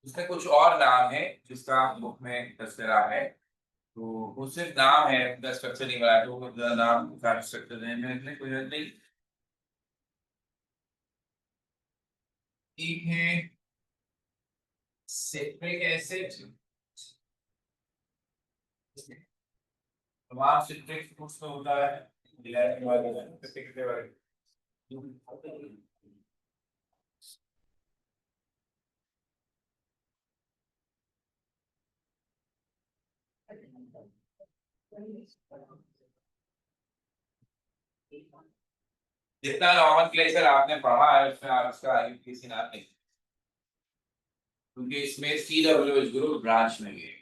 उसका कुछ और नाम है जिसका बुक में तस्करा है। तो वो सिर्फ नाम है, उसका स्ट्रक्चर नहीं बना, तो वो नाम का स्ट्रक्चर है में कोई हद नहीं। एक है सिट्रिक एसिड। तमाम सिट्रिक फ्रूट्स में होता है। इलायची वाले कितने वाले। जितना नॉमेनक्लेचर आपने पढ़ा है उसमें आप इसका आईयूपीएसी नाम नहीं, क्योंकि इसमें CWH ग्रुप ब्रांच में गए,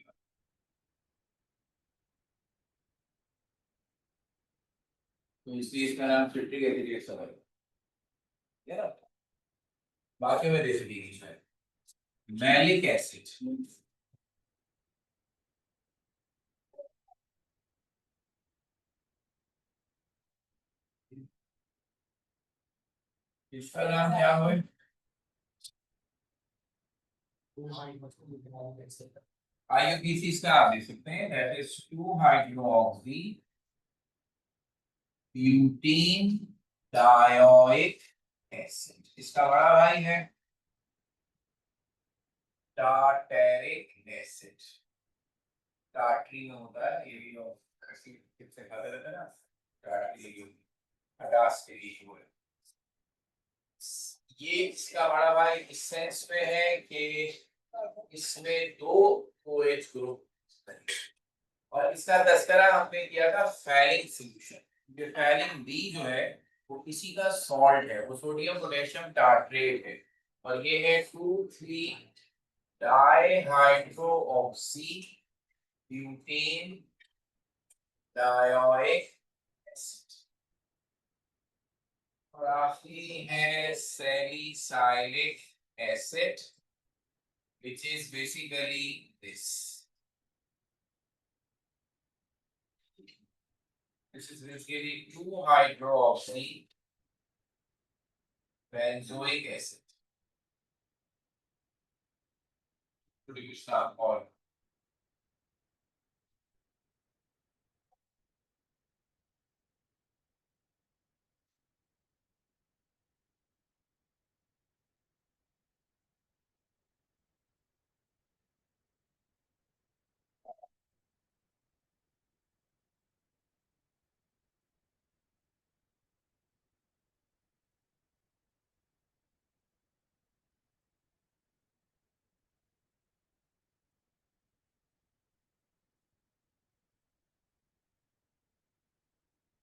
तो इसलिए इसका नाम सिट्रिक एसिड है। बाकी में रेसिपी है मैलिक एसिड। इसका नाम क्या है? आईयूपीएसी इसका आप दे सकते हैं, that is 2 hydroxy butene dioic acid. इसका बड़ा भाई है टार्टेरिक एसिड। टार्टरी में होता है, ये भी लोग ऐसी से खाते रहते हैं ना, टार्टरी खटास के लिए वो है। ये इसका बड़ा भाई इस सेंस में है कि इसमें दो OH ग्रुप, और इसका तस्करा हमने किया था फैलिक सॉल्यूशन। ये फैलिक बी जो है वो किसी का सॉल्ट है, वो सोडियम पोटेशियम टार्ट्रेट है, और ये है 2,3 डाइहाइड्रो ऑक्सी ब्यूटेन डायोइक एसिड। और आखिरी है salicylic acid which is basically this. This is basically 2 hydroxy benzoic acid. Produce or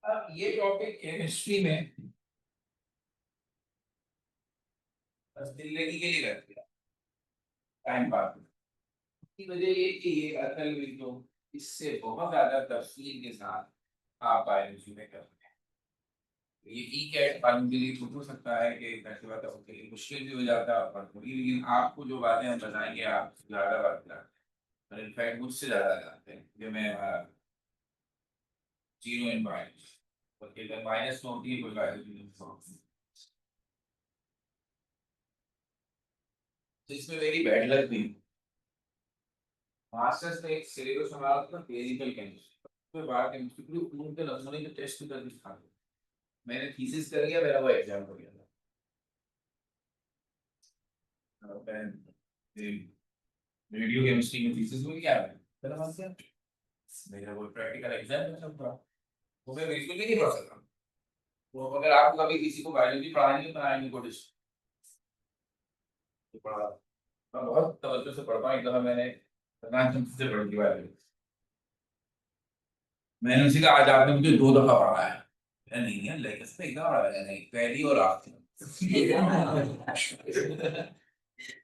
अब ये टॉपिक केमिस्ट्री में बस जिंदगी के लिए रख दिया, टाइम पास की वजह ये कि ये असल में तो इससे बहुत ज्यादा तफसील के साथ आप बायोलॉजी में करते हैं। ये ई कैट पाने के लिए कुछ हो सकता है कि वैसे बात उसके लिए मुश्किल भी हो जाता है और थोड़ी, लेकिन आपको जो बातें हम बताएंगे आप ज्यादा बात जानते हैं, और इनफैक्ट मुझसे ज्यादा जानते हैं, कि मैं जीरो इन बायोलॉजी, बल्कि अगर माइनस में होती है कोई बायोलॉजी नहीं होती। तो इसमें मेरी बैड लक भी, मास्टर्स में एक सिलेबस हमारा था फिजिकल केमिस्ट्री, तो बायो केमिस्ट्री पूरी खून के नमूने के टेस्ट कर दिखा, मैंने थीसिस कर लिया, मेरा वो एग्जाम हो गया था। रेडियो केमिस्ट्री में थीसिस में क्या है, मेरा मन क्या, मेरा वो प्रैक्टिकल एग्जाम में सब था, वो मैं बिल्कुल भी नहीं पढ़ सकता। तो अगर आप कभी किसी को बायोलॉजी पढ़ाएंगे तो आएंगे को पढ़ा, मैं बहुत तवज्जो से पढ़ता हूँ। एक दफा मैंने से पढ़ी थी बायोलॉजी, मैंने उसी का आज आपने मुझे 2 दफा पढ़ाया है। नहीं है लेटेस्ट में एकदम पढ़ाया नहीं, पहली और आखिरी।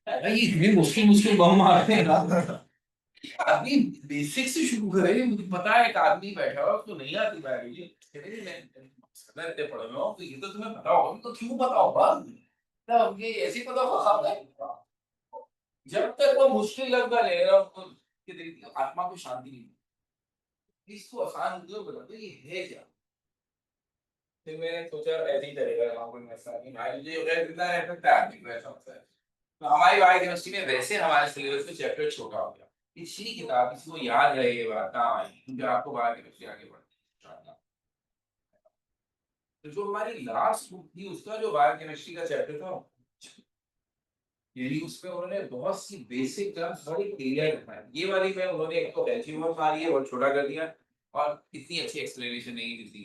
भाई इतने मुश्किल मुश्किल बम मारते हैं ना, आदमी बेसिक से शुरू करे। मुझे पता है एक आदमी बैठा हुआ उसको नहीं आती बायोलॉजी, मैं इतने पढ़ रहा हूँ तो ये तो तुम्हें पता होगा, तो क्यों पता होगा, तब ये ऐसे ही पता होगा। जब तक वो मुश्किल लफ्ज़ ले रहा हूँ कि तेरी आत्मा को शांति नहीं मिलती, इसको आसान क्यों बता, तो ये है क्या। फिर मैंने सोचा ऐसे ही चलेगा, वहाँ कोई मसला नहीं, बायोलॉजी अगर जितना रह सकता है आदमी को ऐसा होता है। तो हमारी बायोकेमिस्ट्री में वैसे हमारे सिलेबस में चैप्टर छोटा हो गया, पिछली किताब किसी को याद रहे ये बात काम आई क्योंकि आपको बायोकेमिस्ट्री आगे बढ़ती है। तो जो हमारी लास्ट बुक थी उसका जो बायोकेमिस्ट्री का चैप्टर था, यानी उसमें उन्होंने बहुत सी बेसिक टर्म्स बड़ी क्लियर रखा। ये वाली में उन्होंने एक तो एल्जीब्रा मारी है और छोटा कर दिया, और इतनी अच्छी एक्सप्लेनेशन नहीं दी थी।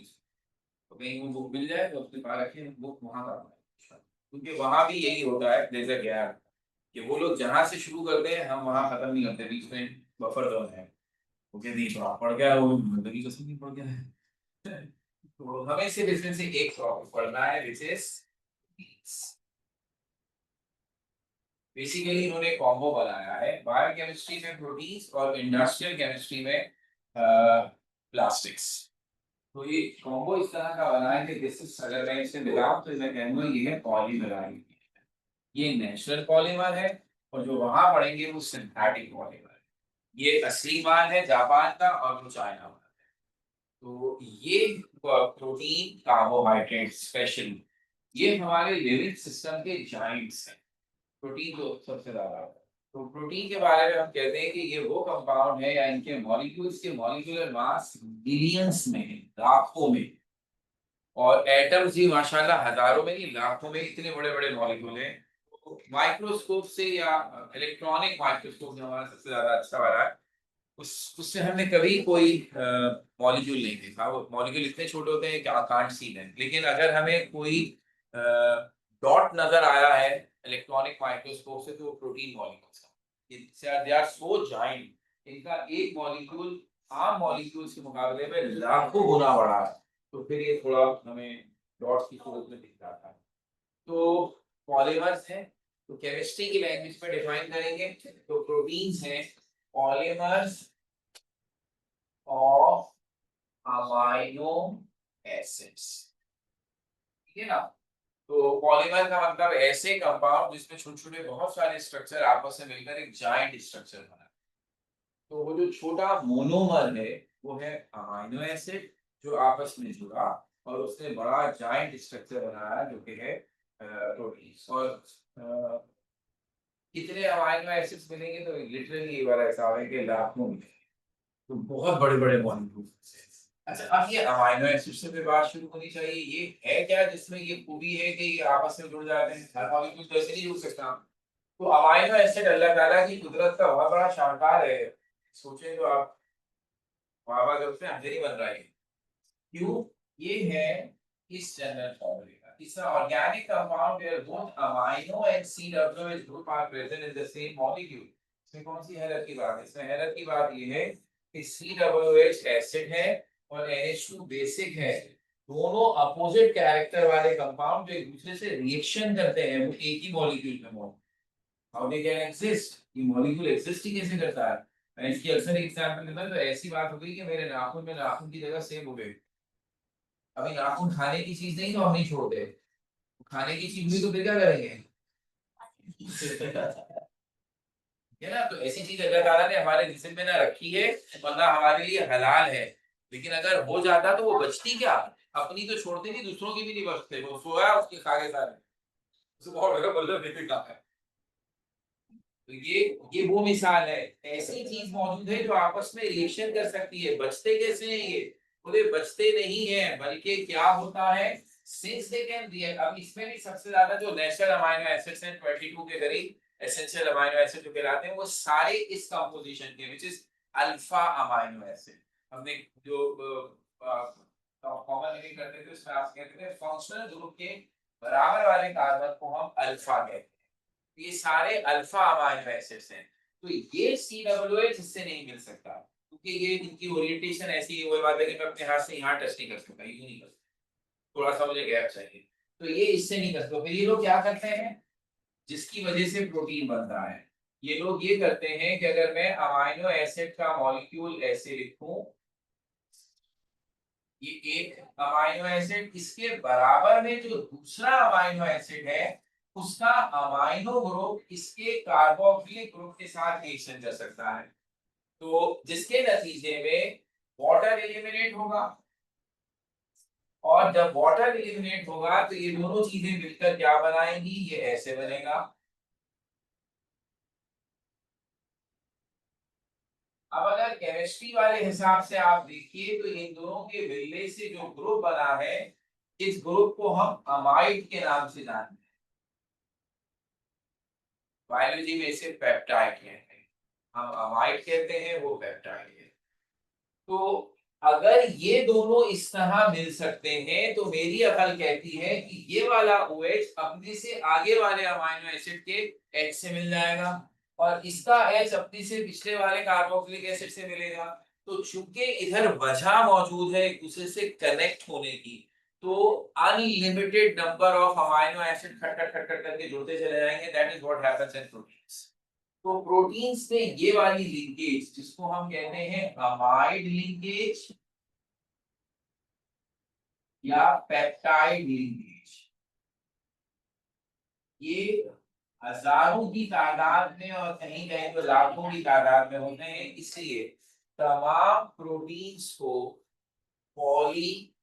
तो कहीं वो बुक मिल जाए तो उसके पास रखें, बुक वहां का, क्योंकि वहां भी यही होता है जैसे गैप, कि वो लोग जहां से शुरू करते हैं हम वहां खत्म नहीं करते, बीच में बफर जोन है। ओके नहीं तो पढ़ गया वो जिंदगी कसम नहीं पढ़ गया है। तो हमें सिर्फ इसमें से एक टॉपिक पढ़ना है विच इज बेसिकली इन्होंने कॉम्बो बनाया है बायोकेमिस्ट्री में प्रोटीन्स और इंडस्ट्रियल केमिस्ट्री में प्लास्टिक्स। तो ये कॉम्बो इस तरह का बना है कि जिससे अगर मैं इसे मिलाऊं तो मैं कहूंगा ये है पॉलीमर, ये नेचुरल पॉलीमर है, और जो वहां पढ़ेंगे वो सिंथेटिक पॉलीमर है। ये असली माल है जापान का और वो चाइना का। तो ये प्रोटीन कार्बोहाइड्रेट स्पेशली ये हमारे लिविंग सिस्टम के जाइंट्स हैं। प्रोटीन तो सबसे ज्यादा होता है। तो प्रोटीन के बारे में हम कहते हैं कि ये वो कंपाउंड है या इनके मॉलिक्यूल्स के मॉलिक्यूलर मास बिलियंस में है, लाखों में, और एटम्स भी माशाल्लाह हजारों में नहीं लाखों में, इतने बड़े बड़े मॉलिक्यूल हैं। तो माइक्रोस्कोप से या इलेक्ट्रॉनिक माइक्रोस्कोप जो हमारा सबसे ज्यादा अच्छा वाला है, उस उससे हमने कभी कोई मॉलिक्यूल नहीं देखा। वो मॉलिक्यूल इतने छोटे होते हैं कि कांट सी दें, लेकिन अगर हमें कोई डॉट नजर आया है इलेक्ट्रॉनिक माइक्रोस्कोप से तो वो प्रोटीन मॉलिक्यूल्स है। दे आर सो जाइंट, इनका एक मॉलिक्यूल आम मॉलिक्यूल्स के मुकाबले में लाखों गुना बड़ा है। तो फिर ये थोड़ा हमें डॉट्स की सूरत में दिख जाता है। तो पॉलीमर्स हैं, तो केमिस्ट्री की लैंग्वेज में डिफाइन करेंगे तो प्रोटीन्स हैं पॉलीमर्स ऑफ अमाइनो एसिड्स, ठीक है ना। तो पॉलीमर का मतलब ऐसे कंपाउंड जिसमें छोटे छोटे बहुत सारे स्ट्रक्चर आपस में मिलकर एक जायंट स्ट्रक्चर बना। तो वो जो छोटा मोनोमर है वो है अमाइनो एसिड जो आपस में जुड़ा और उसने बड़ा जायंट स्ट्रक्चर बनाया जो कि है प्रोटीन। और कितने अमाइनो एसिड्स मिलेंगे तो लिटरली ये वाला हिसाब है कि लाखों में, तो बहुत बड़े बड़े मॉलिक्यूल्स हैं। अच्छा अब ये अमाइनो एसिड से भी बात शुरू होनी चाहिए, ये है क्या जिसमें ये खूबी है कि ये आपस में जुड़ जाते हैं, हर मॉलिक्यूल तो ऐसे नहीं जुड़ सकता। तो अमाइनो एसिड अल्लाह ताला की कुदरत का बहुत बड़ा शानदार है। सोचे तो आप बाबा जब से अंधेरी बन रहा है, क्यों? ये है इस जनरल फॉर्मूले का तीसरा organic compound where both amino and C W H group are present in the same molecule. इसमें कौन सी हैरत की बात है? इसमें हैरत की बात ये है कि सी डब्ल्यू एच एसिड है और NH2 बेसिक है, दोनों अपोजिट कैरेक्टर वाले कंपाउंड जो एक दूसरे से रिएक्शन करते हैं वो एक ही मॉलिक्यूल में मौजूद। हाउ दे कैन एग्जिस्ट, ये मॉलिक्यूल एग्जिस्ट ही कैसे करता है? मैं इसकी अक्सर एग्जांपल देता हूं, तो ऐसी बात हो गई कि मेरे नाखून में नाखून की जगह सेब हो गए। अभी नाखून खाने की चीज नहीं तो हम नहीं छोड़ते, खाने की चीज हुई तो फिर क्या करेंगे? है ना। तो ऐसी चीज अल्लाह ताला ने हमारे जिस्म में ना रखी है, वरना हमारे लिए हलाल है। लेकिन अगर हो जाता तो वो बचती क्या? अपनी तो छोड़ती नहीं, दूसरों की भी नहीं बचते, वो सोया उसके खागे सारे, उसको बहुत बड़ा मतलब बेफिक्र है। तो ये वो मिसाल है, ऐसी चीज मौजूद है जो आपस में रिएक्शन कर सकती है। बचते कैसे हैं ये? बोले बचते नहीं है, बल्कि क्या होता है, सिंस दे कैन रिएक्ट। अब इसमें भी सबसे ज्यादा जो नेचुरल अमाइनो एसिड्स हैं 22 के करीब एसेंशियल अमाइनो एसिड जो कहलाते हैं, वो सारे इस कंपोजिशन के which is alpha amino acid. हमने जो कॉमन लिविंग करते थे उसमें आप कहते थे फंक्शनल ग्रुप के बराबर वाले कार्बन को हम अल्फा कहते हैं। ये सारे अल्फा अमाइनो एसिड्स हैं। तो ये COOH इससे नहीं मिल सकता, क्योंकि ये इनकी ओरिएंटेशन ऐसी है। वही बात है कि मैं अपने हाथ से यहाँ टच नहीं कर सकता, ये नहीं कर सकता, थोड़ा सा मुझे गैप चाहिए। तो ये इससे नहीं कर सकते। फिर ये लोग क्या करते हैं जिसकी वजह से प्रोटीन बनता है? ये लोग ये करते हैं कि अगर मैं अमाइनो एसिड का मॉलिक्यूल ऐसे लिखूं, ये एक अमाइनो एसिड, इसके बराबर में जो दूसरा अमाइनो एसिड है उसका अमाइनो ग्रुप इसके कार्बोक्सिलिक ग्रुप के साथ रिएक्शन कर सकता है, तो जिसके नतीजे में वाटर एलिमिनेट होगा। और जब वाटर एलिमिनेट होगा तो ये दोनों चीजें मिलकर क्या बनाएंगी? ये ऐसे बनेगा। अब अगर केमिस्ट्री वाले हिसाब से आप देखिए तो इन दोनों के मिलने से जो ग्रुप बना है, इस ग्रुप को हम अमाइड के नाम से जानते हैं। बायोलॉजी में इसे पेप्टाइड कहते हैं, हम अमाइड कहते हैं, वो पेप्टाइड है। तो अगर ये दोनों इस तरह मिल सकते हैं तो मेरी अकल कहती है कि ये वाला OH अपने से आगे वाले अमाइनो एसिड के H से मिल जाएगा और इसका H अपने से पिछले वाले कार्बोक्सिलिक एसिड से मिलेगा। तो चूंकि इधर वजह मौजूद है एक दूसरे से कनेक्ट होने की, तो unlimited number of amino acid खट खट खट खट करके जुड़ते चले जाएंगे। That is what happens in proteins. तो प्रोटीन्स में ये वाली लिंकेज जिसको हम कहते हैं अमाइड लिंकेज या पेप्टाइड लिंकेज, ये हजारों की तादाद में और कहीं कहीं तो लाखों की तादाद में होते हैं। इसलिए तमाम प्रोटीन्स को पॉलीपेप्टाइड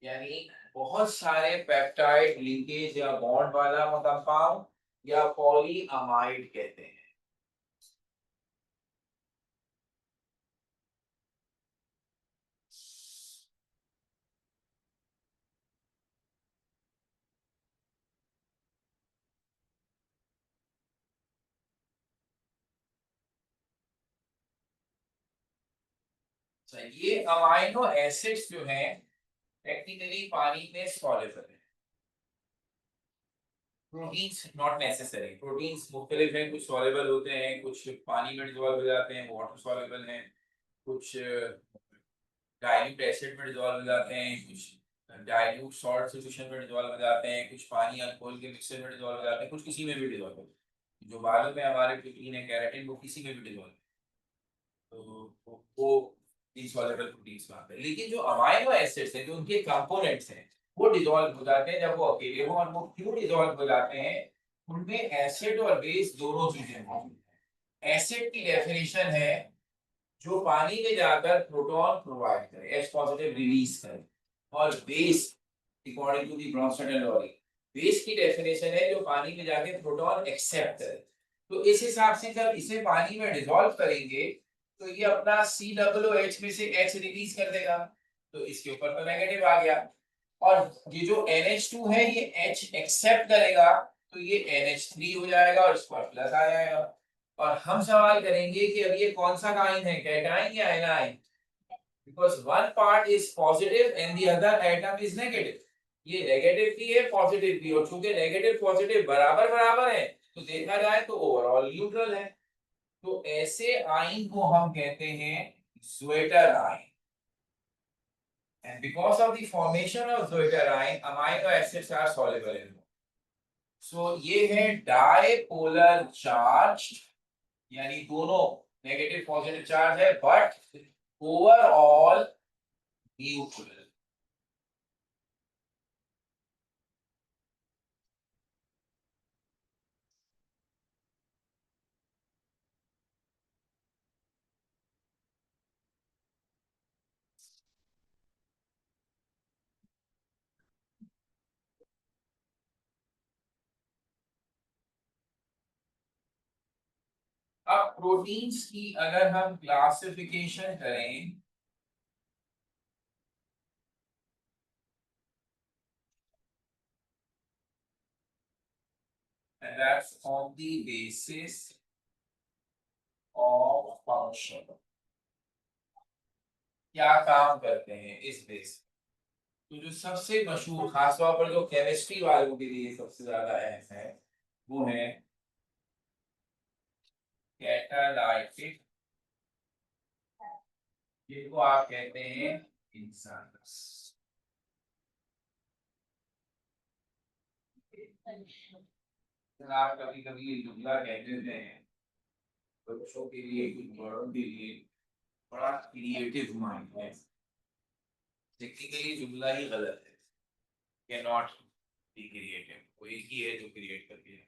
यानी बहुत सारे पेप्टाइड लिंकेज या बॉन्ड वाला कंपाउंड या पॉलीअमाइड कहते हैं। ये अमाइनो एसिड्स जो हैं टेक्निकली पानी में सॉल्युबल है। प्रोटीन्स नॉट नेसेसरी, प्रोटीन्स मुख्तलिफ हैं, कुछ सॉल्युबल होते हैं, कुछ पानी में डिसॉल्व हो जाते हैं, वाटर सॉल्युबल हैं, कुछ डाइल्यूट एसिड में डिसॉल्व हो जाते हैं, कुछ डाइल्यूट सॉल्ट सॉल्यूशन में डिसॉल्व हो जाते हैं, कुछ पानी अल्कोहल के मिक्सचर में डिसॉल्व हो जाते हैं, कुछ किसी में भी डिसॉल्व होते हैं। जो बालों में हमारे प्रोटीन है केराटिन, वो किसी में भी डिसॉल्व, तो वो इनसॉल्युबल प्रोटीन्स में आते हैं। लेकिन जो अमाइनो एसिड्स हैं, जो उनके कंपोनेंट्स हैं, वो डिसॉल्व हो जाते हैं जब वो अकेले हो। और वो क्यों डिसॉल्व हो जाते हैं? उनमें एसिड और बेस दोनों चीजें मौजूद हैं। एसिड की डेफिनेशन है जो पानी में जाकर प्रोटॉन प्रोवाइड करे, H पॉजिटिव रिलीज करे। और base according to the Bronsted and Lowry, base की डेफिनेशन है जो पानी में जाके प्रोटॉन एक्सेप्ट करे। तो इस हिसाब से जब इसे पानी में डिसॉल्व करेंगे तो ये अपना COOH में से H रिलीज कर देगा, तो इसके ऊपर तो नेगेटिव आ गया। और ये जो NH2 है ये H एक्सेप्ट करेगा, तो ये NH3 हो जाएगा और इस पर प्लस आ जाएगा। और हम सवाल करेंगे कि अब ये कौन सा आयन है, कैटायन या anion? Because one part is positive and the other atom is negative. ये नेगेटिव भी है पॉजिटिव भी, और चूंकि नेगेटिव पॉजिटिव बराबर बराबर है तो देखा जाए तो ओवरऑल न्यूट्रल है। तो ऐसे आयन को हम कहते हैं zwitter ion. And because of the formation of Zwitter ion, amino acids are soluble in water. So ये है डाइपोलर चार्ज, यानी दोनों नेगेटिव पॉजिटिव चार्ज है बट ओवरऑल न्यूट्रल। अब प्रोटीन्स की अगर हम क्लासिफिकेशन करें, and that's on the basis of function, क्या काम करते हैं इस बेस। तो जो सबसे मशहूर खासतौर पर जो केमिस्ट्री वालों के लिए सबसे ज्यादा अहम है वो है कैटालाइटिक, जिनको आप कहते हैं इंसानस। आप कभी कभी ये जुमला कहते हैं बच्चों के लिए, कुछ बड़ों के लिए, बड़ा क्रिएटिव माइंड है। टेक्निकली जुमला ही गलत है, कैन नॉट बी क्रिएटिव। वो एक ही है जो क्रिएट करके है,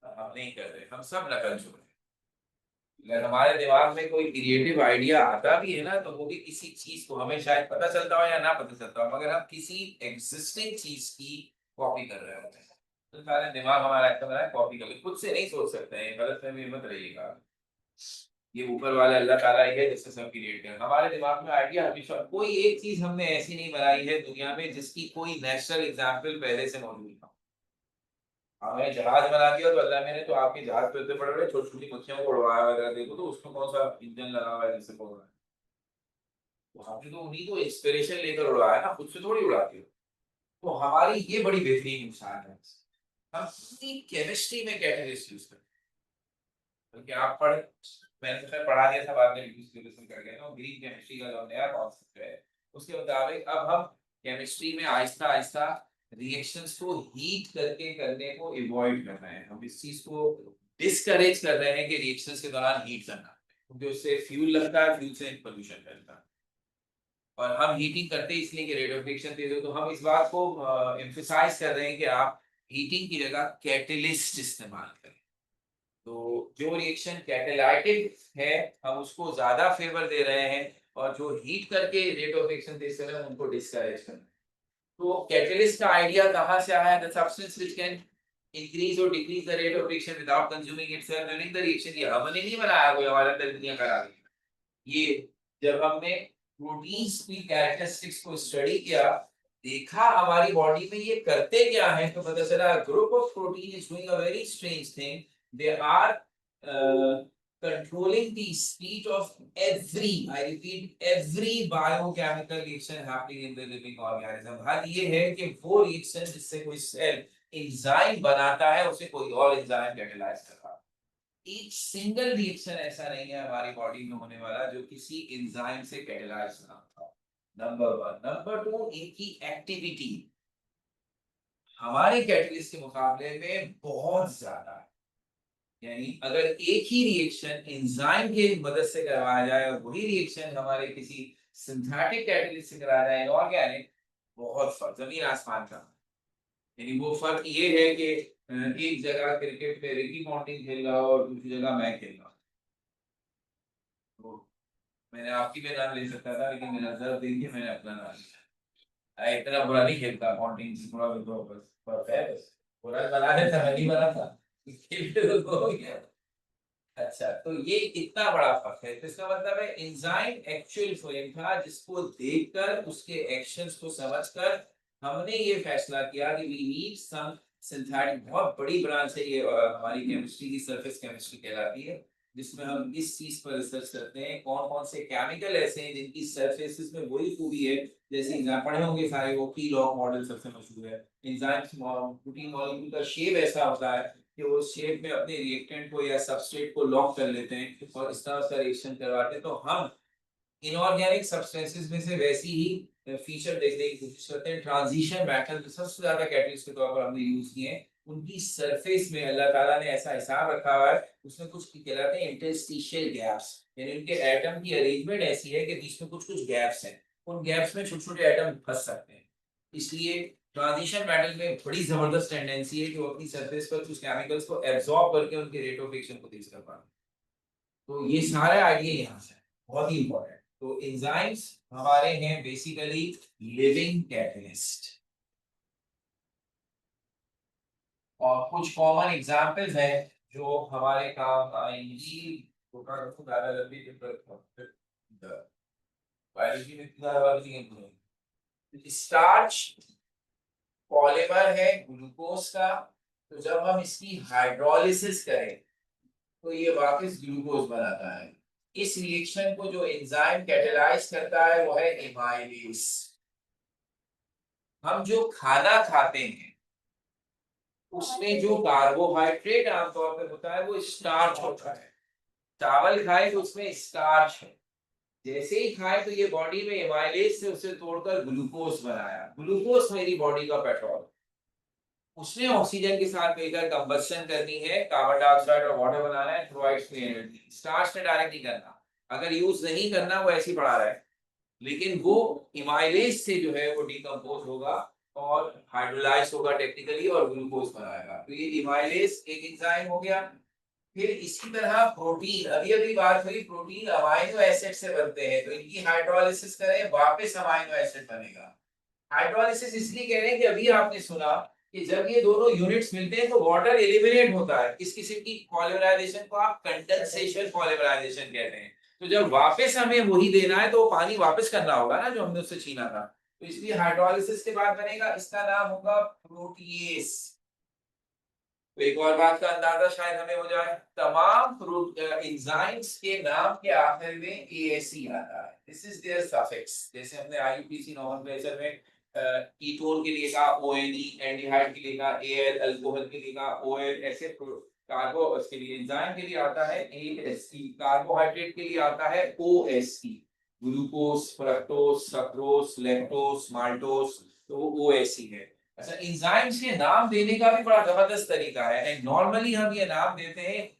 हम नहीं कर रहे, हम सब नकल चुर रहे हैं। अगर हमारे दिमाग में कोई क्रिएटिव आइडिया आता भी है ना, तो वो भी किसी चीज को हमें शायद पता चलता हो या ना पता चलता हो, मगर हम किसी एग्जिस्टिंग चीज की कॉपी कर रहे होते हैं। तो सारे दिमाग हमारा ऐसा बना है कॉपी कर, खुद से नहीं सोच सकते हैं, गलत फहमी मत रहिएगा। ये ऊपर वाला अल्लाह ताला ही है जिससे सब क्रिएट कर। हमारे दिमाग में आइडिया हमेशा, कोई एक चीज हमने ऐसी नहीं बनाई है दुनिया में जिसकी कोई नेचुरल एग्जाम्पल पहले से मौजूद था। हमें जहाज बना दिया तो अल्लाह ने तो आपके जहाज पे इतने बड़े बड़े छोटी छोटी मच्छियों को उड़वाया वगैरह, देखो तो उसमें कौन सा इंजन लगा हुआ है जिससे उड़ रहा है। तो हमने तो उन्हीं को इंस्पिरेशन लेकर उड़ाया ना, खुद से थोड़ी उड़ाती हो। तो हमारी ये बड़ी बेहतरीन इंसान है। हम केमिस्ट्री में कैटलिस्ट यूज करते हैं, क्योंकि आप पढ़, मैंने तो खैर पढ़ा दिया था बाद में यूज कर गया ना, ग्रीन केमिस्ट्री का जो नया कॉन्सेप्ट है उसके मुताबिक अब हम केमिस्ट्री में आहिस्ता आहिस्ता रिएक्शंस को हीट करके करने को अवॉइड कर रहे हैं। हम इस चीज को डिस्करेज कर रहे हैं कि रिएक्शंस के दौरान हीट करना, क्योंकि उससे फ्यूल लगता है, फ्यूल से पोल्यूशन फैलता है। और हम हीटिंग करते हैं इसलिए कि रेट ऑफ रिएक्शन तेज हो, तो हम इस बात को एम्फसाइज कर रहे हैं कि आप हीटिंग की जगह कैटलिस्ट इस्तेमाल करें। तो जो रिएक्शन कैटेलाइटिक है हम उसको ज्यादा फेवर दे रहे हैं, और जो हीट करके रेट ऑफ रिएक्शन तेज कर रहे हैं उनको डिस्करेज कर रहे हैं। तो कैटलिस्ट का आइडिया कहाँ से आया? The substance which can increase or decrease the rate of reaction without consuming itself during the reaction. ये हमने नहीं बनाया, कोई हमारे अंदर दुनिया करा दी। ये जब हमने प्रोटीन्स की कैरेक्टरिस्टिक्स को स्टडी किया, देखा हमारी बॉडी में ये करते क्या है, तो पता चला group of protein is doing a very strange thing. They are controlling the speed of every, I repeat, every biochemical reaction happening in the living organism। हद ये है कि वो रिएक्शन जिससे कोई सेल एंजाइम बनाता है उसे कोई और एंजाइम कैटेलाइज करता है। एक सिंगल रिएक्शन ऐसा नहीं है हमारी बॉडी में होने वाला जो किसी एंजाइम से कैटेलाइज ना हो। Number one. नंबर टू, इनकी एक्टिविटी हमारे कैटलिस्ट के मुकाबले में बहुत ज्यादा है। यानी अगर एक ही रिएक्शन एंजाइम के मदद से करवाया जाए और वही रिएक्शन हमारे किसी सिंथेटिक कैटलिस्ट से कराया जाए इनऑर्गेनिक, बहुत फर्क जमीन आसमान का। यानी वो फर्क ये है कि एक जगह क्रिकेट में रिकी पॉन्टिंग खेल रहा हो और दूसरी जगह मैं खेल रहा हूँ। तो मैंने आपकी भी नाम ले सकता था, लेकिन मेरा जब देखिए मैंने अपना नाम लिया। इतना बुरा नहीं खेलता, पॉन्टिंग से थोड़ा तो बस फर्क है, बस बुरा बना देता, मैं नहीं बना था। खेलते तो हो गया। अच्छा, तो ये इतना बड़ा फर्क है, तो इसका मतलब है एंजाइम एक्चुअल फ्रेम था जिसको देखकर उसके एक्शंस को समझकर हमने ये फैसला किया कि वी नीड सम सिंथेटिक। बहुत बड़ी ब्रांच है ये हमारी केमिस्ट्री की, सरफेस केमिस्ट्री कहलाती है, जिसमें हम इस चीज पर रिसर्च करते हैं कौन कौन से केमिकल ऐसे हैं जिनकी सरफेसेस में वही खूबी है। जैसे एग्जाम पढ़े होंगे सारे, वो की लॉग मॉडल सबसे मशहूर है। एंजाइम्स प्रोटीन मॉलिक्यूल का शेप ऐसा होता है कि वो शेप में अपने रिएक्टेंट को या सबस्ट्रेट को लॉक कर लेते हैं और इस तरह से रिएक्शन करवाते हैं। तो हम इनऑर्गेनिक सब्सटेंसेस में से वैसी ही फीचर देखने की कोशिश करते हैं। ट्रांजिशन मेटल जो सबसे ज्यादा कैटलिस्ट के तौर पर हमने यूज किए हैं, उनकी सरफेस में अल्लाह ताला ने ऐसा हिसाब रखा हुआ है, उसमें कुछ कहलाते हैं इंटरस्टिशियल गैप्स। यानी उनके एटम की अरेंजमेंट ऐसी है कि बीच में कुछ कुछ गैप्स हैं, उन गैप्स में छोटे छोटे एटम फंस सकते हैं। इसलिए ट्रांजिशन मेटल में बड़ी जबरदस्त टेंडेंसी है कि वो अपनी सरफेस पर कुछ केमिकल्स को एब्जॉर्ब करके उनके रेट ऑफ रिएक्शन को तेज कर पाए। तो ये सारे आइडिया यहाँ से बहुत ही इंपॉर्टेंट। तो एंजाइम्स हमारे हैं बेसिकली लिविंग कैटलिस्ट। और कुछ कॉमन एग्जांपल्स हैं जो हमारे काम आएंगी। स्टार्च पॉलीमर है ग्लूकोज का, तो जब हम इसकी हाइड्रोलिसिस करें तो ये वापस ग्लूकोज बनाता है। इस रिएक्शन को जो एंजाइम कैटेलाइज करता है वो है एमाइलेज। हम जो खाना खाते हैं उसमें जो कार्बोहाइड्रेट आमतौर पर होता है वो स्टार्च होता है। चावल खाए तो उसमें स्टार्च है, जैसे ही खाए तो ये बॉडी में एमाइलेज से उसे तोड़कर ग्लूकोज बनाया। ग्लूकोज मेरी बॉडी का पेट्रोल, उसने ऑक्सीजन के साथ मिलकर कंबस्शन करनी है, कार्बन डाइऑक्साइड और वाटर बनाना है, प्रोवाइड्स फ्री एनर्जी। स्टार्च ने डायरेक्ट नहीं करना, अगर यूज नहीं करना वो ऐसे ही पड़ा रहा है, लेकिन वो इमाइलेज से जो है वो डिकम्पोज होगा और हाइड्रोलाइज होगा टेक्निकली और ग्लूकोज बनाएगा। तो ये इमाइलेज एक एंजाइम हो गया। फिर इसी तरह प्रोटीन, अभी अभी बात हुई प्रोटीन अमाइनो एसिड से बनते हैं, तो इनकी हाइड्रोलाइसिस करें वापस अमाइनो एसिड बनेगा। हाइड्रोलाइसिस इसलिए कह रहे हैं कि अभी आपने सुना कि जब ये दोनों यूनिट्स मिलते हैं तो वाटर एलिमिनेट होता है। इस किस्म की पॉलीमराइजेशन को आप कंडेंसेशन पॉलीमराइजेशन कहते हैं। तो जब वापस हमें वही देना है तो पानी वापस करना होगा ना जो हमने उससे छीना था, तो इसलिए हाइड्रोलिसिस के बाद बनेगा, इसका नाम होगा प्रोटीएस। तो एक और बात का अंदाजा शायद हमें हो जाए, तमाम एंजाइम्स के नाम के आखिर में एएसई आता है, दिस इज देयर सफिक्स। जैसे हमने आईयूपीएसी नोमेनक्लेचर में कीटोन के लिए कहा ओएनई, एल्डिहाइड के लिए कहा एएल, अल्कोहल के लिए कहा ओएल, ऐसे कार्बो उसके लिए एंजाइम के लिए आता है एएसई, कार्बोहाइड्रेट के लिए आता है ose, glucose, fructose, sucrose, lactose, maltose, तो वो ओएसई है। अच्छा, एंजाइम्स के नाम देने का भी बड़ा जबरदस्त तरीका है, एंड नॉर्मली हम ये नाम देते हैं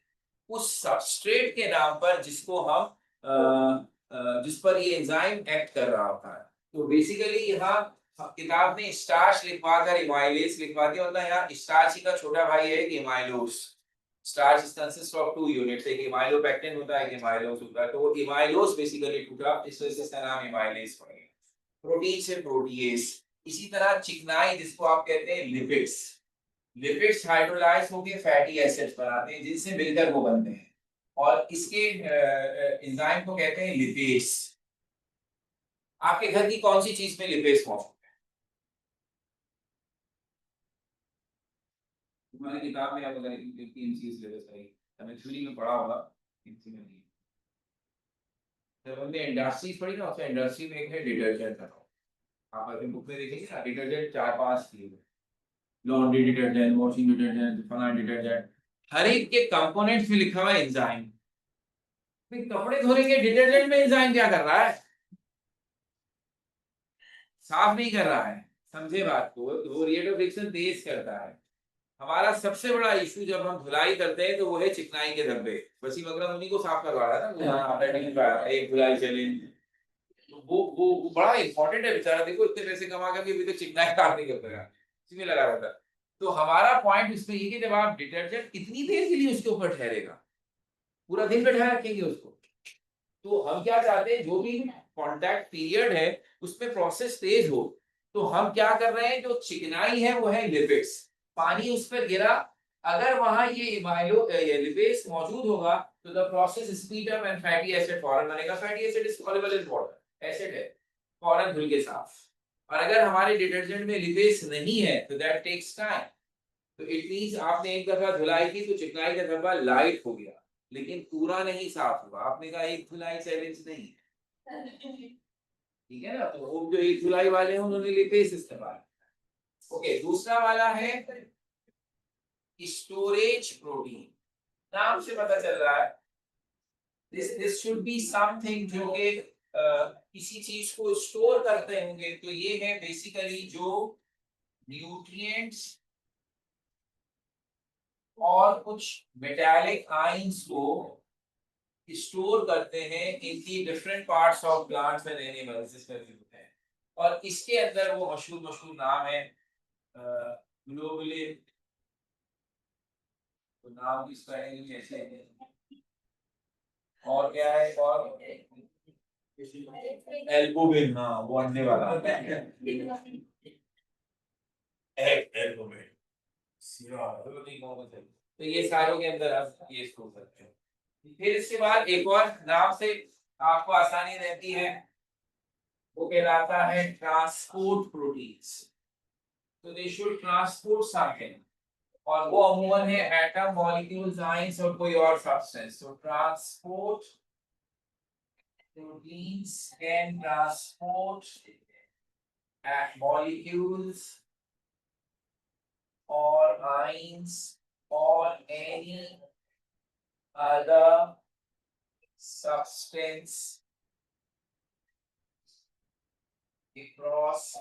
उस सबस्ट्रेट के नाम पर जिसको हम जिस पर ये एंजाइम एक्ट कर रहा होता है। तो बेसिकली यहाँ किताब में स्टार्च लिखवा कर इमाइलेज लिखवा दिया, मतलब यहाँ स्टार्च का छोटा भाई है कि amylose. Starch consist of two units, एक इमाइलोपेक्टिन होता है, एक इमाइलोस होता है, तो वो इमाइलोस बेसिकली टूटा, इस वजह से इसका नाम इमाइलेज पड़ गया। प्रोटीन से प्रोटीएस। इसी तरह चिकनाई जिसको आप कहते हैं लिपिड्स, लिपिड्स हाइड्रोलाइज होकर फैटी एसिड्स बनाते हैं जिनसे मिलकर वो बनते हैं, और इसके एंजाइम को कहते हैं लिपेस। आपके घर की कौन सी चीज में लिपेस मौजूद है? तुम्हारी किताब में अगर तीन चीज लिपेस है, हमें थ्योरी में पढ़ा होगा, इनसी में नहीं। जब हमने इंडस्ट्रीज पढ़ी ना, उसमें इंडस्ट्री में एक है डिटर्जेंट का, आप अगर बुक में देखेंगे ना डिटर्जेंट चार पांच थी, लॉन्ड्री डिटर्जेंट, वॉशिंग डिटर्जेंट, फना डिटर्जेंट, हर एक के कंपोनेंट्स में लिखा हुआ है एंजाइम। कपड़े धोने के डिटर्जेंट में एंजाइम क्या कर रहा है? साफ नहीं कर रहा है, समझे बात को, वो रेट ऑफ रिएक्शन तेज करता है। हमारा सबसे बड़ा इशू जब हम धुलाई करते हैं तो वो है चिकनाई के धब्बे, वसीम अकरम उन्हीं को साफ करवा रहा था ना, एक धुलाई चैलेंज। तो वो बड़ा इंपॉर्टेंट है बेचारा, देखो इतने पैसे कमा कर भी अभी तक चिकनाई साफ नहीं कर पाया, इसी में लगा रहता है। तो हमारा पॉइंट इसमें ये कि जब आप डिटर्जेंट कितनी देर के लिए उसके ऊपर ठहरेगा, पूरा दिन बैठा रखेंगे उसको। तो हम क्या चाहते हैं, जो भी कांटेक्ट पीरियड है उसमें प्रोसेस तेज हो। तो हम क्या कर रहे हैं, जो चिकनाई है वो है लिपिड्स, पानी उस पर गिरा, अगर वहां ये इमाइलो ये लिपेस मौजूद होगा तो the process speed up and fatty acid फॉरन बनेगा। Fatty acid is soluble in water, acid है, फॉरन धुल के साफ। और अगर हमारे डिटर्जेंट में लिपेस नहीं है तो दैट टेक्स टाइम। तो इट मींस आपने एक दफा धुलाई की तो चिकनाई का धब्बा लाइट हो गया, लेकिन पूरा नहीं साफ हुआ। आपने कहा एक धुलाई चैलेंज नहीं, ठीक है ना। तो वो जो एक धुलाई वाले हैं उन्होंने लिपेस इस्तेमाल। ओके, दूसरा वाला है स्टोरेज प्रोटीन, नाम से पता चल रहा है दिस शुड बी समथिंग जो कि किसी चीज को स्टोर करते होंगे। तो ये है बेसिकली जो न्यूट्रिएंट्स और कुछ मेटालिक आयंस को स्टोर करते हैं in the different parts of plants and animals जिसमें भी होते हैं। और इसके अंदर वो मशहूर मशहूर नाम है ग्लोबुलिन, तो नाम इसका ऐसे है। और क्या है, और एल्बुमिन, हाँ वो अंडे वाला एल्बुमिन, तो ये सारों के अंदर आप ये स्टोर करते हैं। फिर इसके बाद एक और नाम से आपको आसानी रहती है, वो कहलाता है ट्रांसपोर्ट प्रोटीन्स। तो दे शुड ट्रांसपोर्ट समथिंग, और वो अमूमन है एटम, मॉलिक्यूल्स, आयंस और कोई और सब्सटेंस। तो transport proteins can transport molecules or ions or any other substance across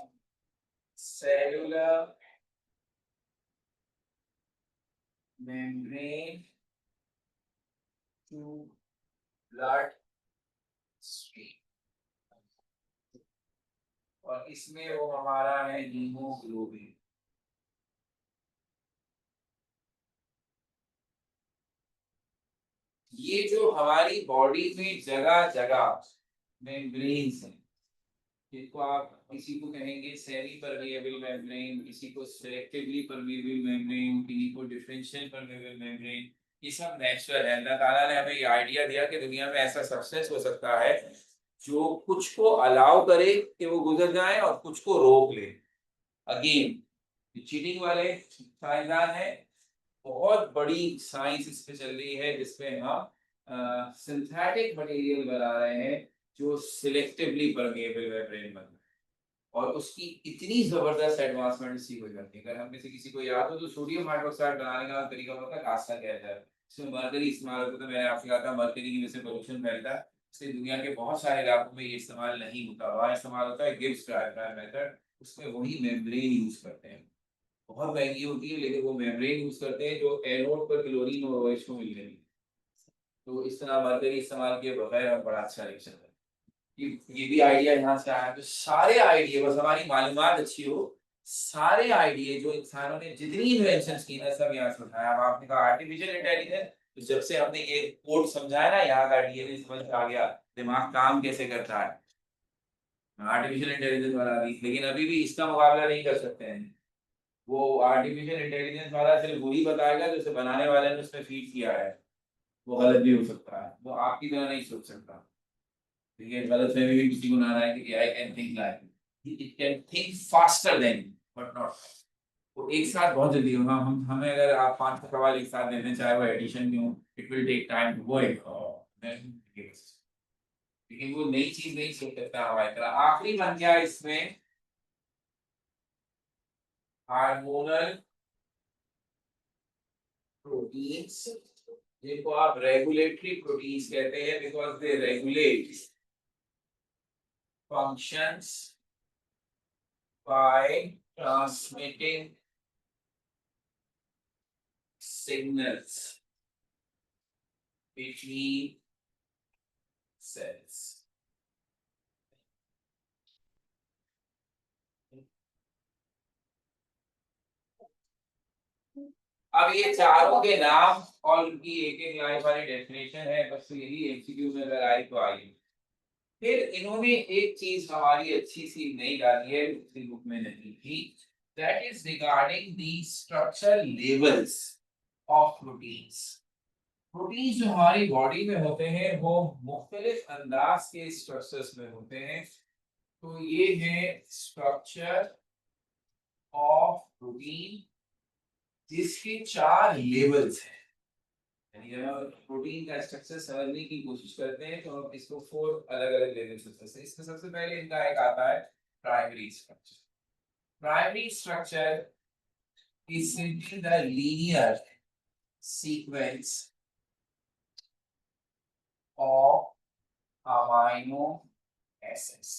cellular membrane to blood stream। और इसमें वो हमारा है हीमोग्लोबिन। ये जो हमारी बॉडी में जगह जगह मेम्ब्रेन्स हैं, जिनको आप किसी को कहेंगे सेमी परमेएबल मेम्ब्रेन, किसी को सिलेक्टिवली परमेएबल मेम्ब्रेन, किसी को डिफरेंशियल परमेएबल मेम्ब्रेन, ये सब नेचुरल है। अल्लाह ताला ने हमें ये आइडिया दिया कि दुनिया में ऐसा सब्सटेंस हो सकता है जो कुछ को अलाउ करे कि वो गुजर जाए और कुछ को रोक ले। अगेन चीटिंग वाले साइंसदान है, बहुत बड़ी साइंस इस पे चल रही है जिसमें हम सिंथेटिक मटेरियल बना रहे हैं जो सिलेक्टिवली परमेएबल मेम्ब्रेन बन, और उसकी इतनी जबरदस्त एडवांसमेंट सी हो जाती है। अगर हम में से किसी को याद हो तो सोडियम हाइड्रोक्साइड बनाने का तरीका होता है कास्टर गैस है, इसमें मरकरी इस्तेमाल होता है। मैंने आपसे कहा था मरकरी की वजह से पोल्यूशन फैलता है, इसलिए दुनिया के बहुत सारे इलाकों में ये इस्तेमाल नहीं होता। वहाँ इस्तेमाल होता है गिब्स ड्राई मेथड, उसमें वही मेम्ब्रेन यूज करते हैं। बहुत महंगी होती है लेकिन वो मेम्ब्रेन यूज करते हैं जो एनोड पर क्लोरीन और ओएच को मिल रही है। तो इस तरह मरकरी इस्तेमाल किए बगैर हम बड़ा अच्छा रिएक्शन है। ये भी आइडिया यहाँ से आया। तो सारे आइडिया, बस हमारी मालूमात अच्छी हो, सारे आइडिया जो इंसानों ने जितनी इन्वेंशन की ना सब यहाँ से उठाया। अब आपने कहा आर्टिफिशियल इंटेलिजेंस, तो जब से हमने ये कोड समझाया ना, यहाँ का डीएनए समझ आ गया, दिमाग काम कैसे करता है, आर्टिफिशियल इंटेलिजेंस वाला भी। लेकिन अभी भी इसका मुकाबला नहीं कर सकते हैं। वो आर्टिफिशियल इंटेलिजेंस वाला सिर्फ वही बताएगा जो उसे बनाने वाले ने उसमें फीड किया है। वो गलत भी हो सकता है, वो आपकी तरह नहीं सोच सकता। तो ये गलतफहमी भी किसी को ना आए कि I can think like, it can think faster than but not. वो एक साथ बहुत जल्दी होगा। हम हमें अगर आप 5 सवाल एक साथ देने चाहे वो एडिशन में हो, it will take time to work. लेकिन वो नई चीज नहीं सोच सकता हमारी तरह। आखिरी बन गया इसमें हार्मोनल प्रोटीन्स, जिनको आप रेगुलेटरी प्रोटीन्स कहते हैं because they regulate functions by transmitting signals between cells। अब ये चारों के नाम और उनकी एक एक लाइन वाली डेफिनेशन है, बस यही एमसीक्यू में अगर आई तो आई। फिर इन्होंने एक चीज हमारी अच्छी सी नई डाली है, दूसरी बुक में नहीं थी, that is regarding the structure levels of proteins. Proteins जो हमारी बॉडी में होते हैं वो मुख्तलिफ अंदाज के स्ट्रक्चर्स में होते हैं। तो ये है स्ट्रक्चर ऑफ प्रोटीन जिसके 4 लेवल्स हैं। यानी जब हम प्रोटीन का स्ट्रक्चर समझने की कोशिश करते हैं तो हम इसको 4 अलग अलग लेवल से समझते हैं। इसमें सबसे पहले इनका एक आता है primary structure. Primary structure is simply the linear sequence of amino acids.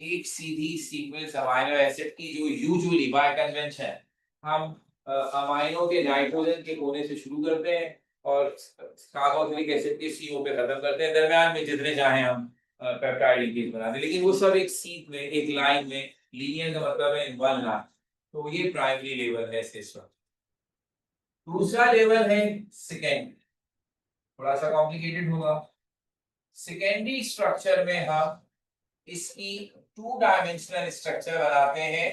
एक सीधी सीक्वेंस अमाइनो एसिड की जो यूजुअली बाय कन्वेंशन हम अमाइनो के नाइट्रोजन के कोने से शुरू करते हैं और कार्बोक्सिलिक एसिड के सीओ पे खत्म करते हैं। दरम्यान में जितने चाहे हम पेप्टाइड लिंकेज बनाते हैं, लेकिन वो सब एक सीध में, एक लाइन में। लीनियर का मतलब है वन लाइन। तो ये प्राइमरी लेवल है इसके स्ट्रक्चर। दूसरा लेवल है सेकेंडरी, थोड़ा सा कॉम्प्लिकेटेड होगा। सेकेंडरी स्ट्रक्चर में हम इसकी 2 डायमेंशनल स्ट्रक्चर बनाते हैं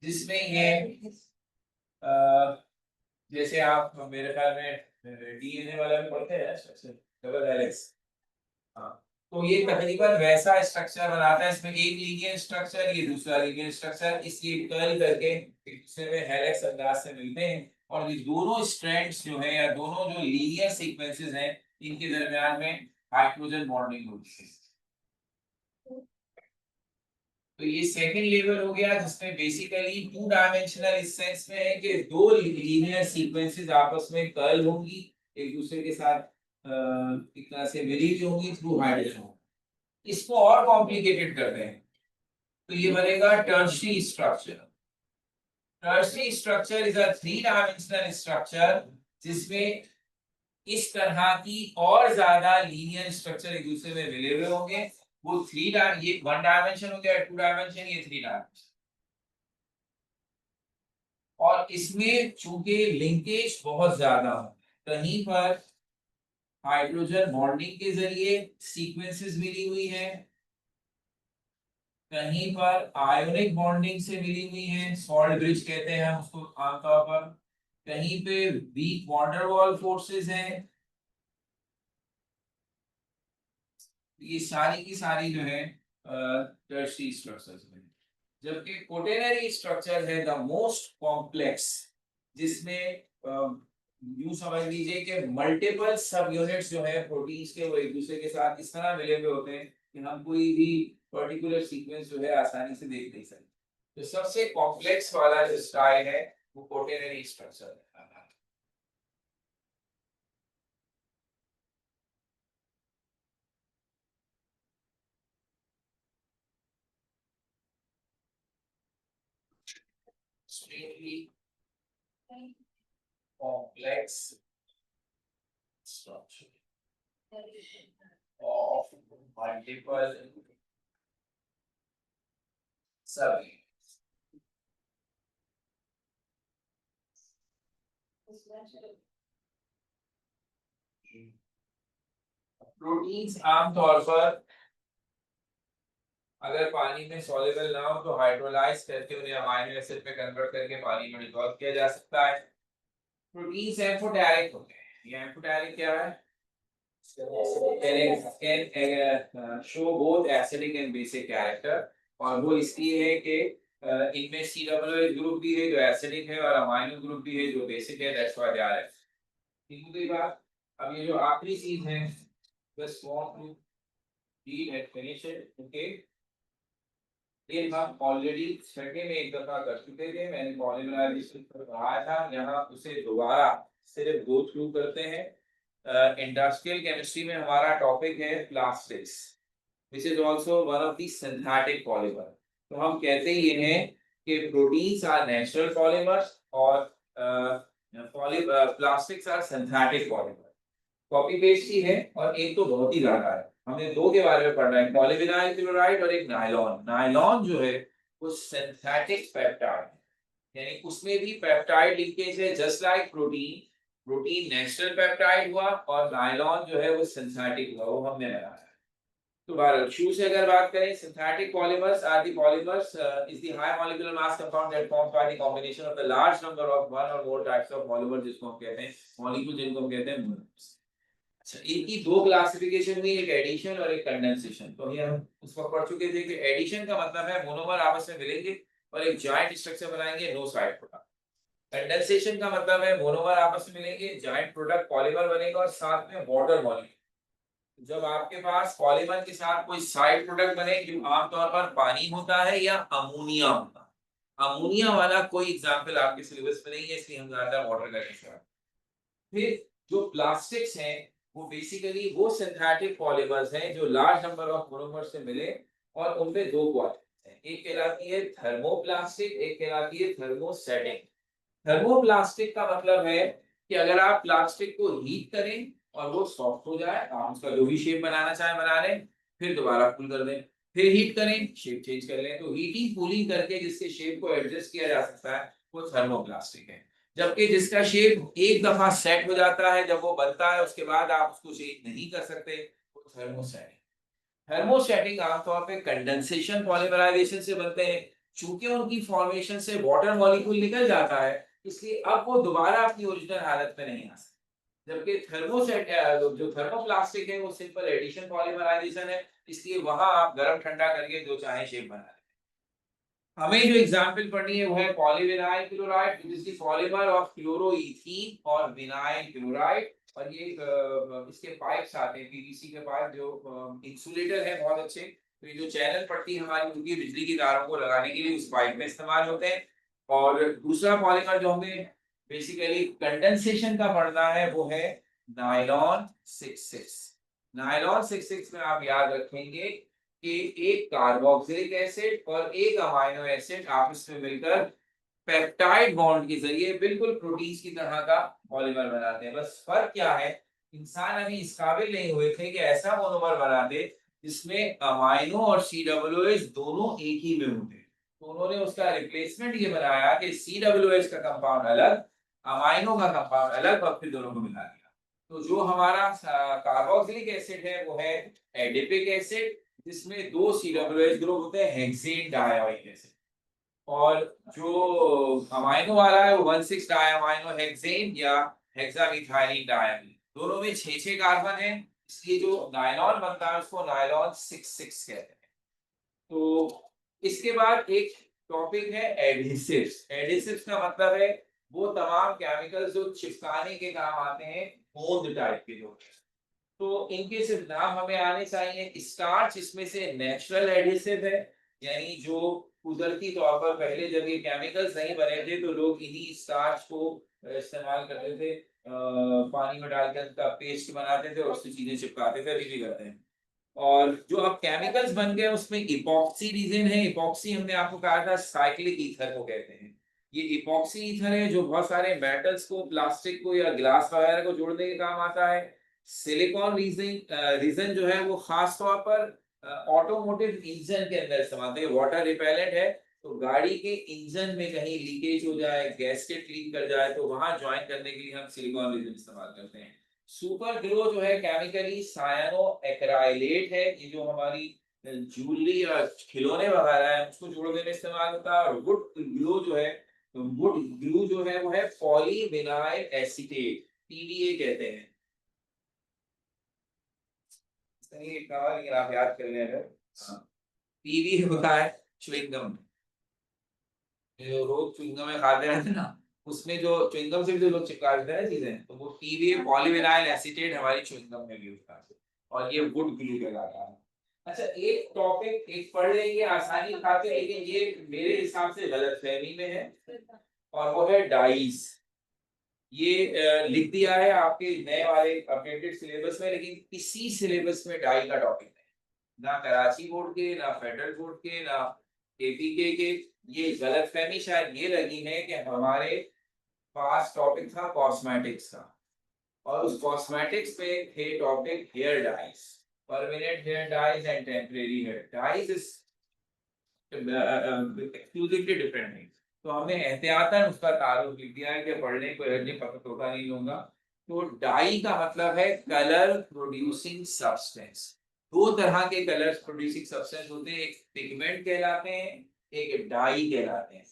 जिसमें ये जैसे आप मेरे ख्याल में डीएनए वाला भी पढ़ते हैं स्ट्रक्चर, डबल हेलिक्स। हाँ, तो ये तकरीबन वैसा स्ट्रक्चर बनाता है। इसमें एक लीनियर स्ट्रक्चर, ये दूसरा लीनियर स्ट्रक्चर, इसलिए कर्ल करके एक दूसरे में हेलिक्स अंदाज से मिलते हैं। और ये दोनों स्ट्रैंड्स जो है या दोनों जो लीनियर सीक्वेंसेस हैं, इनके दरमियान में हाइड्रोजन बॉन्डिंग होती है। तो ये सेकंड लेवल हो गया जिसमें बेसिकली 2 डायमेंशनल इस सेंस में है कि 2 लीनियर सीक्वेंसेस आपस में कर्ल होंगी, एक दूसरे के साथ एक तरह से मिली हुई होंगी थ्रू हाइड्रोजन। इसको और कॉम्प्लिकेटेड करते हैं तो ये बनेगा tertiary structure. Tertiary structure is a 3 dimensional structure जिसमें इस तरह की और ज्यादा लीनियर स्ट्रक्चर एक दूसरे में मिले हुए होंगे। वो ये 1 डायमेंशन हो गया, 2 डायमेंशन, ये 3 डायमेंशन। और इसमें चूंकि लिंकेज बहुत ज्यादा हो, कहीं पर हाइड्रोजन बॉन्डिंग के जरिए सीक्वेंसेस मिली हुई है, कहीं पर आयोनिक बॉन्डिंग से मिली हुई है, सॉल्ट ब्रिज कहते हैं हम उसको आमतौर पर, कहीं पे weak van der Waals forces हैं। ये सारी की सारी जो है टर्शियरी स्ट्रक्चर्स में, जबकि क्वॉटरनरी स्ट्रक्चर है द मोस्ट कॉम्प्लेक्स, जिसमें यूं समझ लीजिए कि मल्टीपल सब यूनिट्स जो है प्रोटीन्स के वो एक दूसरे के साथ इस तरह मिले हुए होते हैं कि हम कोई भी पर्टिकुलर सीक्वेंस जो है आसानी से देख नहीं सकते। तो सबसे कॉम्प्लेक्स वाला जो स्टाइल है वो क्वॉटरनरी स्ट्रक्चर है। Extremely complex structure of multiple sub proteins आमतौर पर अगर पानी में सॉल्युबल ना हो तो हाइड्रोलाइज करके उन्हें अमीनो एसिड में कन्वर्ट करके पानी में डिसॉल्व किया जा सकता है। प्रोटीन्स एम्फोटेरिक होते हैं। ये एम्फोटेरिक क्या है? can show both acidic and basic character, और वो इसलिए है कि इनमें COOH ग्रुप भी है जो एसिडिक है और अमाइनो ग्रुप भी है जो बेसिक है, that's why they are acidic. ठीक हो गई बात। अब ये जो आखिरी चीज है, बस want to read and finish it, okay. ये हम ऑलरेडी छठे में एक दफा कर चुके थे, मैंने पॉलीमराइजेशन पर पढ़ाया था, यहाँ उसे दोबारा सिर्फ गो थ्रू करते हैं। इंडस्ट्रियल केमिस्ट्री में हमारा टॉपिक है plastics, which is also one of the synthetic polymer. तो हम कहते ही ये हैं कि प्रोटीन्स आर नेचुरल पॉलीमर्स और plastics are synthetic polymer. Copy paste ही है, और एक तो बहुत ही ज्यादा है। हमने दो के बारे में पढ़ना है, पॉलीविनाइल क्लोराइड और एक नायलॉन। नायलॉन जो है वो सिंथेटिक पेप्टाइड है, यानी उसमें भी पेप्टाइड लिंकेज है, just like protein. Protein natural peptide हुआ और नायलॉन जो है वो सिंथेटिक हुआ, वो हमने बनाया। तो भारत शुरू से अगर बात करें, synthetic polymers are the polymers is the high molecular mass compound that forms by the combination of the large number of one और मोर टाइप्स ऑफ पॉलीमर, जिसको हम कहते हैं मॉलिक्यूल, जिनको हम कहते हैं मोनोमर्स। अच्छा, इनकी दो क्लासिफिकेशन हुई, एक एडिशन और एक कंडेंसेशन। तो ये हम उस वक्त पढ़ चुके थे कि एडिशन का मतलब है मोनोमर आपस में मिलेंगे और एक जॉइंट स्ट्रक्चर बनाएंगे, नो साइड प्रोडक्ट। कंडेंसेशन का मतलब है मोनोमर आपस में मिलेंगे, जॉइंट प्रोडक्ट पॉलीमर बनेगा और साथ में वाटर मॉलिक्यूल। जब आपके पास पॉलीमर के साथ कोई साइड प्रोडक्ट बने, जो आमतौर पर पानी होता है या अमोनिया होता है, अमोनिया वाला कोई एग्जांपल आपके सिलेबस में नहीं है, इसलिए हम ज्यादा वाटर का यूज करते हैं। फिर जो प्लास्टिक्स हैं वो बेसिकली वो सिंथेटिक पॉलीमर्स हैं जो लार्ज नंबर ऑफ मोनोमर्स से मिले, और उनमें दो क्वालिटीज हैं, एक कहलाती है थर्मोप्लास्टिक, एक कहलाती है थर्मोसेटिक। थर्मोप्लास्टिक का मतलब है कि अगर आप प्लास्टिक को हीट करें और वो सॉफ्ट हो जाए, आप उसका जो भी शेप बनाना चाहें बना लें, फिर दोबारा कूल कर दें, फिर हीट करें, शेप चेंज कर लें, तो हीटिंग कूलिंग करके जिसके शेप को एडजस्ट किया जा सकता है वो थर्मोप्लास्टिक है। जबकि जिसका शेप एक दफा सेट हो जाता है, जब वो बनता है उसके बाद आप उसको चेंज नहीं कर सकते, वो थर्मोसेट। थर्मोस्टैटिक आमतौर पे कंडेंसेशन पॉलीमराइजेशन से बनते हैं। चूंकि उनकी फॉर्मेशन से वाटर मॉलिक्यूल निकल जाता है, इसलिए अब वो दोबारा अपनी ओरिजिनल हालत में नहीं आ सकते। जबकि थर्मोसेट जो थर्मोप्लास्टिक है वो सिंपल एडिशन पॉलीमराइजेशन है, इसलिए वहां आप गर्म ठंडा करके जो चाहे शेप बना लें। हमें जो एग्जांपल पढ़नी है वो है polyvinyl chloride, which is the polymer of chloroethene or vinyl chloride. और ये इसके पाइप्स आते हैं, पीवीसी के पाइप, जो इंसुलेटर है बहुत अच्छे। तो ये जो चैनल पट्टी हमारी उनकी बिजली की तारों को लगाने के लिए उस पाइप में इस्तेमाल होते हैं। और दूसरा पॉलीमर जो हमें बेसिकली कंडेंसेशन का पढ़ना है वो है नायलॉन 66। नायलॉन 66 में आप याद रखेंगे कि एक कार्बोक्सिलिक एसिड और एक अमाइनो एसिड आपस में मिलकर पेप्टाइड बॉन्ड के जरिए बिल्कुल प्रोटीन की तरह का पॉलीमर बनाते हैं। बस फर्क क्या है, इंसान अभी इस काबिल नहीं हुए थे कि ऐसा मोनोमर बना दे जिसमें अमाइनो और COOH दोनों एक ही में होते। तो उन्होंने उसका रिप्लेसमेंट ये बनाया कि COOH का कंपाउंड अलग, अमाइनो का कंपाउंड अलग, और फिर दोनों को मिला दिया। तो जो हमारा कार्बोक्सिलिक एसिड है वो है एडिपिक एसिड, जिसमें दो COOH ग्रुप होते हैं, हेक्सेन डायोइक एसिड। और जो अमाइनो वाला है वो 16 डायमाइनो हेक्सेन या हेक्सामिथाइलिन डायमीन, दोनों में 6 कार्बन है, इसलिए जो नायलॉन बनता है उसको नायलॉन 66 कहते हैं। तो इसके बाद एक टॉपिक है एडहेसिव्स। एडहेसिव्स का मतलब है वो तमाम केमिकल्स जो चिपकाने के काम आते हैं, गोंद टाइप के जो। तो इनके सिर्फ नाम हमें आने चाहिए। स्टार्च इसमें से नेचुरल एडहेसिव है, यानी जो कुदरती तौर पर पहले जब ये केमिकल्स नहीं बने थे तो लोग इन्हीं स्टार्च को इस्तेमाल करते थे, पानी में डालकर उनका पेस्ट बनाते थे और उससे चीजें चिपकाते थे, अभी भी करते हैं। और जो अब केमिकल्स बन गए उसमें इपॉक्सी रीजन है। इपॉक्सी हमने आपको कहा था साइक्लिक ईथर को कहते हैं। ये इपॉक्सी ईथर है जो बहुत सारे मेटल्स को, प्लास्टिक को या ग्लास वगैरह को जोड़ने के काम आता है। सिलिकॉन रीजन जो है वो खास तौर पर ऑटोमोटिव इंजन के अंदर इस्तेमाल होता है, वाटर रिपेलेंट है। तो गाड़ी के इंजन में कहीं लीकेज हो जाए, गैसकेट लीक कर जाए तो वहां ज्वाइन करने के लिए हम सिलिकॉन रीजन इस्तेमाल करते हैं। सुपर ग्लो जो है केमिकली सायानो एक्राइलेट है, ये जो हमारी ज्वेलरी या खिलौने वगैरह है उसको जोड़ने में इस्तेमाल होता है। और वुड ग्लू जो है, तो वुड ग्लू जो है वो है पॉलीविनाइल एसीटेट, PVA कहते हैं। चलिए एक कहा, लेकिन आप याद कर लें अगर। हाँ, PVA होता है च्युइंगम, जो रोज च्युइंगम में खाते रहते हैं ना, उसमें जो च्युइंगम से भी जो लोग चिपका देते हैं ना चीजें, तो वो PVA पॉलीविनाइल एसीटेट हमारी च्युइंगम में भी होता है, और ये वुड ग्लू कहलाता है। अच्छा, एक टॉपिक एक पढ़ लेंगे आसानी खातिर, लेकिन ये मेरे हिसाब से गलतफहमी में है, और वो है डाइस। ये लिख दिया है आपके नए वाले अपडेटेड सिलेबस में, लेकिन किसी सिलेबस में डाई का टॉपिक नहीं, ना कराची बोर्ड के, ना फेडरल बोर्ड के, ना APK के। ये गलतफहमी शायद ये लगी है कि हमारे पास टॉपिक था कॉस्मेटिक्स का, और उस कॉस्मेटिक्स पे थे topic hair dyes, permanent hair dyes and temporary hair dyes is exclusively different thing. तो हमने एहतियातन उसका तारुफ लिख दिया है कि पढ़ने को एनर्जी पता तोता नहीं लूंगा। तो डाई का मतलब है कलर प्रोड्यूसिंग सब्सटेंस। दो तरह के कलर प्रोड्यूसिंग सब्सटेंस होते हैं, एक पिगमेंट कहलाते हैं, एक डाई कहलाते हैं।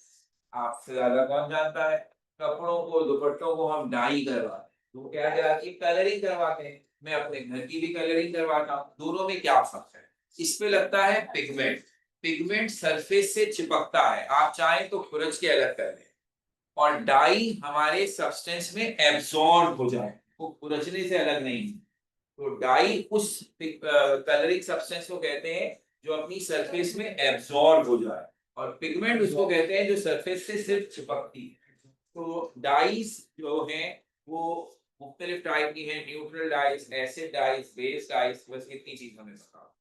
आपसे ज्यादा कौन जानता है? कपड़ों को, दुपट्टों को हम डाई करवाते हैं, तो क्या कहलाती है? कलरिंग करवाते हैं। मैं अपने घर की भी कलरिंग करवाता हूँ, दोनों में क्या फर्क है? इसमें लगता है पिगमेंट। पिगमेंट सरफेस से चिपकता है, आप चाहें तो खुरच के अलग कर लें। और डाई हमारे सब्सटेंस में एब्सॉर्ब हो जाए, वो खुरचने से अलग नहीं। तो डाई उस कलरिंग सब्सटेंस को कहते हैं जो अपनी सरफेस में एब्सॉर्ब हो जाए, और पिगमेंट उसको कहते हैं जो सरफेस से सिर्फ चिपकती है। तो डाइस जो हैं वो मुख्तलिफ टाइप की हैं, neutral dice, acid dice, base dice, बस इतनी चीज हमें पता।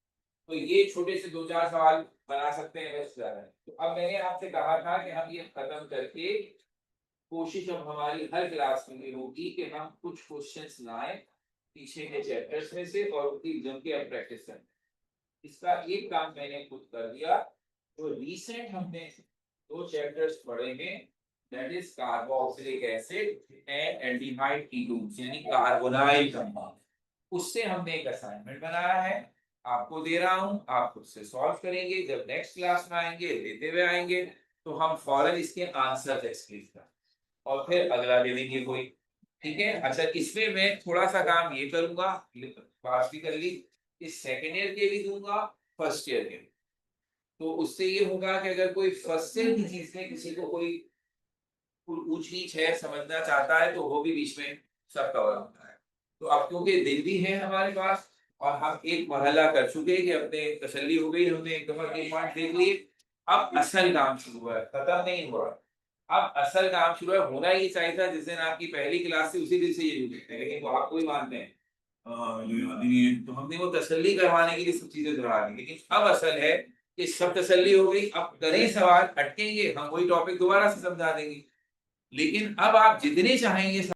तो ये छोटे से 2-4 सवाल बना सकते हैं, बस ज्यादा नहीं। तो अब मैंने आपसे कहा था कि हम ये खत्म करके कोशिश अब हमारी हर क्लास में ये होगी कि हम कुछ क्वेश्चंस लाएं पीछे के चैप्टर्स में से और उनकी जम के अब प्रैक्टिस करें। इसका एक काम मैंने खुद कर दिया। तो रिसेंट हमने 2 चैप्टर्स पढ़े हैं, that is carboxylic acid and aldehyde ketones, यानी कार्बोनाइल कंपाउंड। उससे हमने एक असाइनमेंट बनाया है, आपको दे रहा हूं, आप खुद से सॉल्व करेंगे। जब नेक्स्ट क्लास में आएंगे, लेते हुए आएंगे, तो हम फौरन इसके आंसर एक्सप्लेन करें और फिर अगला ले लेंगे कोई। ठीक है? अच्छा, इसमें मैं थोड़ा सा काम ये करूंगा, पास भी कर ली, इस सेकेंड ईयर के भी दूंगा, फर्स्ट ईयर के भी। तो उससे ये होगा कि अगर कोई फर्स्ट ईयर की चीज में किसी को कोई ऊंच नीच है, समझना चाहता है, तो वो भी बीच में सब कवर होता है। तो अब क्योंकि दिन भी है हमारे पास, और हम एक मरहला कर चुके कि अपने तसल्ली हो गई, हमने एक दफा के पॉइंट देख लिए। अब असल काम शुरू हुआ है, खत्म नहीं हुआ। अब असल काम शुरू है, होना ही चाहिए था जिस दिन आपकी पहली क्लास थी उसी दिन से ये जुड़ते हैं, लेकिन वो आप कोई मानते हैं ये याद ही नहीं है। तो हमने वो तसल्ली करवाने के लिए सब चीजें दोहरा दी, लेकिन अब असल है कि सब तसल्ली हो गई। अब करें सवाल, अटकेंगे, हम वही टॉपिक दोबारा से समझा देंगे। लेकिन अब आप जितने चाहेंगे